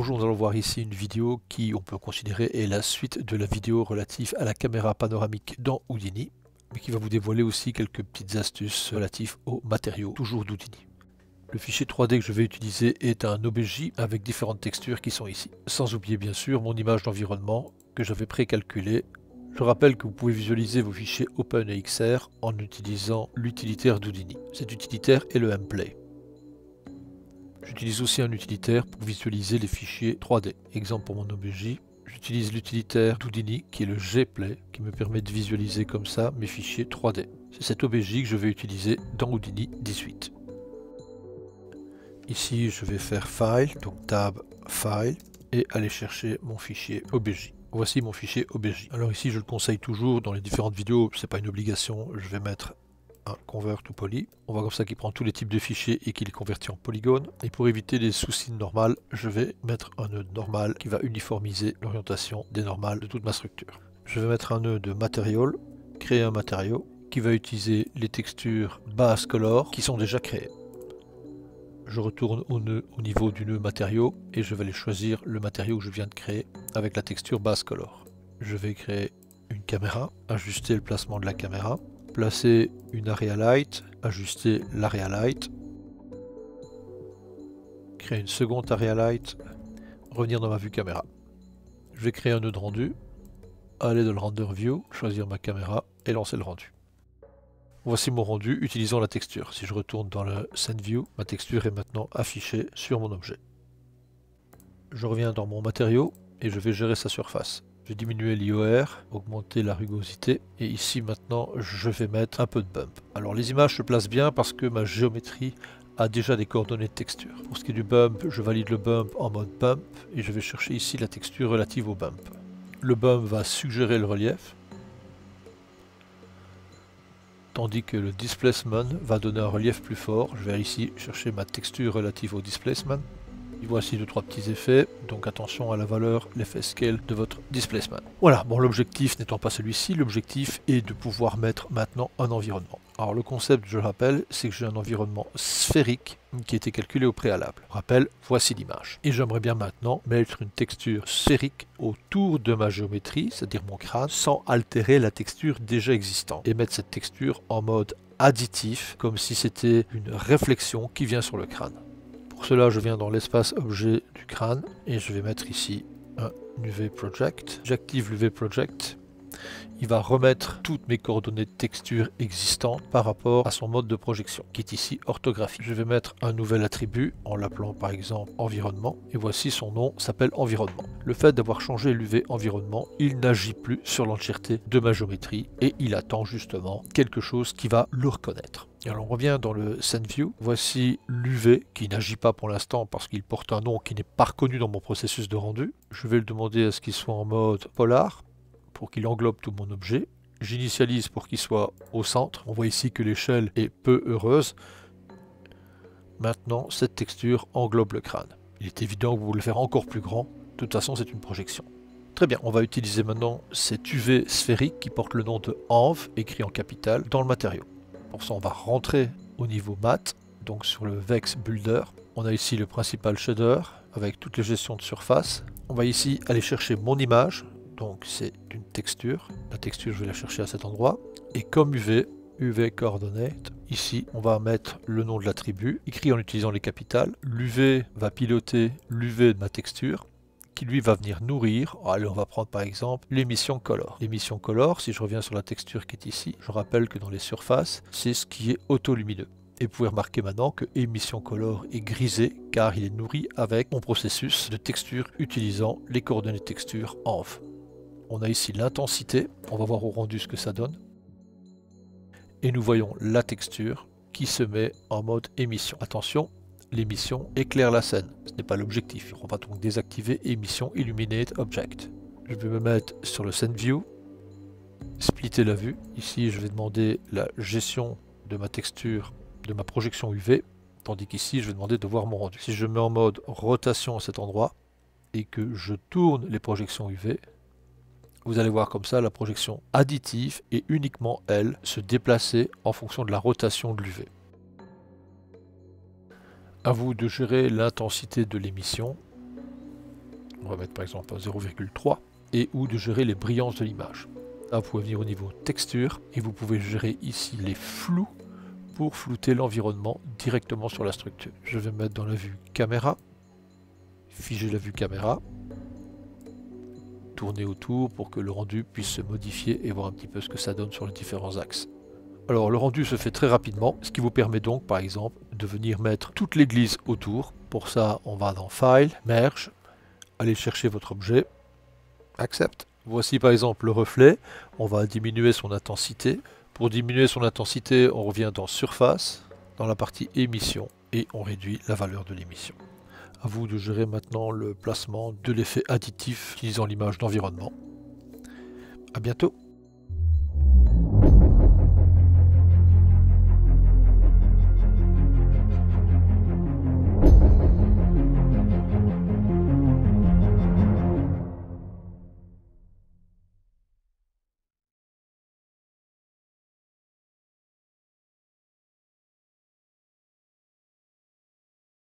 Bonjour, nous allons voir ici une vidéo qui, on peut considérer, est la suite de la vidéo relative à la caméra panoramique dans Houdini, mais qui va vous dévoiler aussi quelques petites astuces relatives aux matériaux, toujours d'Houdini. Le fichier 3D que je vais utiliser est un OBJ avec différentes textures qui sont ici. Sans oublier bien sûr mon image d'environnement que j'avais précalculée. Je rappelle que vous pouvez visualiser vos fichiers OpenEXR en utilisant l'utilitaire d'Houdini. Cet utilitaire est le mplay. J'utilise aussi un utilitaire pour visualiser les fichiers 3D. Exemple pour mon OBJ, j'utilise l'utilitaire d'Houdini qui est le gplay qui me permet de visualiser comme ça mes fichiers 3D. C'est cet OBJ que je vais utiliser dans Houdini 18. Ici je vais faire File, donc Tab File et aller chercher mon fichier OBJ. Voici mon fichier OBJ. Alors ici je le conseille toujours dans les différentes vidéos, c'est pas une obligation, je vais mettre un Convert to Poly. On voit comme ça qu'il prend tous les types de fichiers et qu'il les convertit en polygones. Et pour éviter les soucis de normal, je vais mettre un nœud de normal qui va uniformiser l'orientation des normales de toute ma structure. Je vais mettre un nœud de Material, créer un matériau qui va utiliser les textures Base Color qui sont déjà créées. Je retourne au niveau du nœud matériau et je vais aller choisir le matériau que je viens de créer avec la texture Base Color. Je vais créer une caméra, ajuster le placement de la caméra, placer une area light, ajuster l'area light, créer une seconde area light, revenir dans ma vue caméra. Je vais créer un nœud de rendu, aller dans le render view, choisir ma caméra et lancer le rendu. Voici mon rendu utilisant la texture. Si je retourne dans le Scene View, ma texture est maintenant affichée sur mon objet. Je reviens dans mon matériau et je vais gérer sa surface. Je vais diminuer l'IOR, augmenter la rugosité et ici maintenant je vais mettre un peu de bump. Alors les images se placent bien parce que ma géométrie a déjà des coordonnées de texture. Pour ce qui est du bump, je valide le bump en mode bump et je vais chercher ici la texture relative au bump. Le bump va suggérer le relief, tandis que le displacement va donner un relief plus fort. Je vais ici chercher ma texture relative au displacement. Et voici 2-3 petits effets, donc attention à la valeur, l'effet scale de votre displacement. Voilà, bon l'objectif n'étant pas celui-ci, l'objectif est de pouvoir mettre maintenant un environnement. Alors le concept, je le rappelle, c'est que j'ai un environnement sphérique qui a été calculé au préalable. Je rappelle, voici l'image. Et j'aimerais bien maintenant mettre une texture sphérique autour de ma géométrie, c'est-à-dire mon crâne, sans altérer la texture déjà existante. Et mettre cette texture en mode additif, comme si c'était une réflexion qui vient sur le crâne. Pour cela, je viens dans l'espace objet du crâne et je vais mettre ici un UV Project. J'active l'UV Project. Il va remettre toutes mes coordonnées de texture existantes par rapport à son mode de projection, qui est ici orthographique. Je vais mettre un nouvel attribut en l'appelant par exemple environnement. Et voici son nom s'appelle environnement. Le fait d'avoir changé l'UV environnement, il n'agit plus sur l'entièreté de ma géométrie et il attend justement quelque chose qui va le reconnaître. Et alors on revient dans le Scene View. Voici l'UV qui n'agit pas pour l'instant parce qu'il porte un nom qui n'est pas reconnu dans mon processus de rendu. Je vais le demander à ce qu'il soit en mode polar pour qu'il englobe tout mon objet. J'initialise pour qu'il soit au centre. On voit ici que l'échelle est peu heureuse. Maintenant, cette texture englobe le crâne. Il est évident que vous voulez le faire encore plus grand. De toute façon, c'est une projection. Très bien, on va utiliser maintenant cet UV sphérique qui porte le nom de env, écrit en capital, dans le matériau. Pour ça, on va rentrer au niveau mat, donc sur le Vex Builder. On a ici le principal shader avec toutes les gestions de surface. On va ici aller chercher mon image. Donc c'est une texture. La texture, je vais la chercher à cet endroit. Et comme UV coordinate, ici, on va mettre le nom de l'attribut, écrit en utilisant les capitales. L'UV va piloter l'UV de ma texture, qui lui va venir nourrir. Allez, on va prendre par exemple l'émission color. L'émission color, si je reviens sur la texture qui est ici, je rappelle que dans les surfaces, c'est ce qui est autolumineux. Et vous pouvez remarquer maintenant que émission color est grisé car il est nourri avec mon processus de texture utilisant les coordonnées texture env. On a ici l'intensité, on va voir au rendu ce que ça donne. Et nous voyons la texture qui se met en mode émission. Attention, l'émission éclaire la scène, ce n'est pas l'objectif. On va donc désactiver émission Illuminate Object. Je vais me mettre sur le Scene View, splitter la vue. Ici, je vais demander la gestion de ma texture, de ma projection UV, tandis qu'ici, je vais demander de voir mon rendu. Si je mets en mode rotation à cet endroit et que je tourne les projections UV, vous allez voir comme ça la projection additive et uniquement elle se déplacer en fonction de la rotation de l'UV. À vous de gérer l'intensité de l'émission. On va mettre par exemple 0,3 et ou de gérer les brillances de l'image. Là, vous pouvez venir au niveau texture et vous pouvez gérer ici les flous pour flouter l'environnement directement sur la structure. Je vais mettre dans la vue caméra, figer la vue caméra, tourner autour pour que le rendu puisse se modifier et voir un petit peu ce que ça donne sur les différents axes. Alors le rendu se fait très rapidement, ce qui vous permet donc par exemple de venir mettre toute l'église autour. Pour ça, on va dans File, Merge, aller chercher votre objet, Accept. Voici par exemple le reflet, on va diminuer son intensité. Pour diminuer son intensité, on revient dans Surface, dans la partie émission, et on réduit la valeur de l'émission. À vous de gérer maintenant le placement de l'effet additif utilisant l'image d'environnement. À bientôt.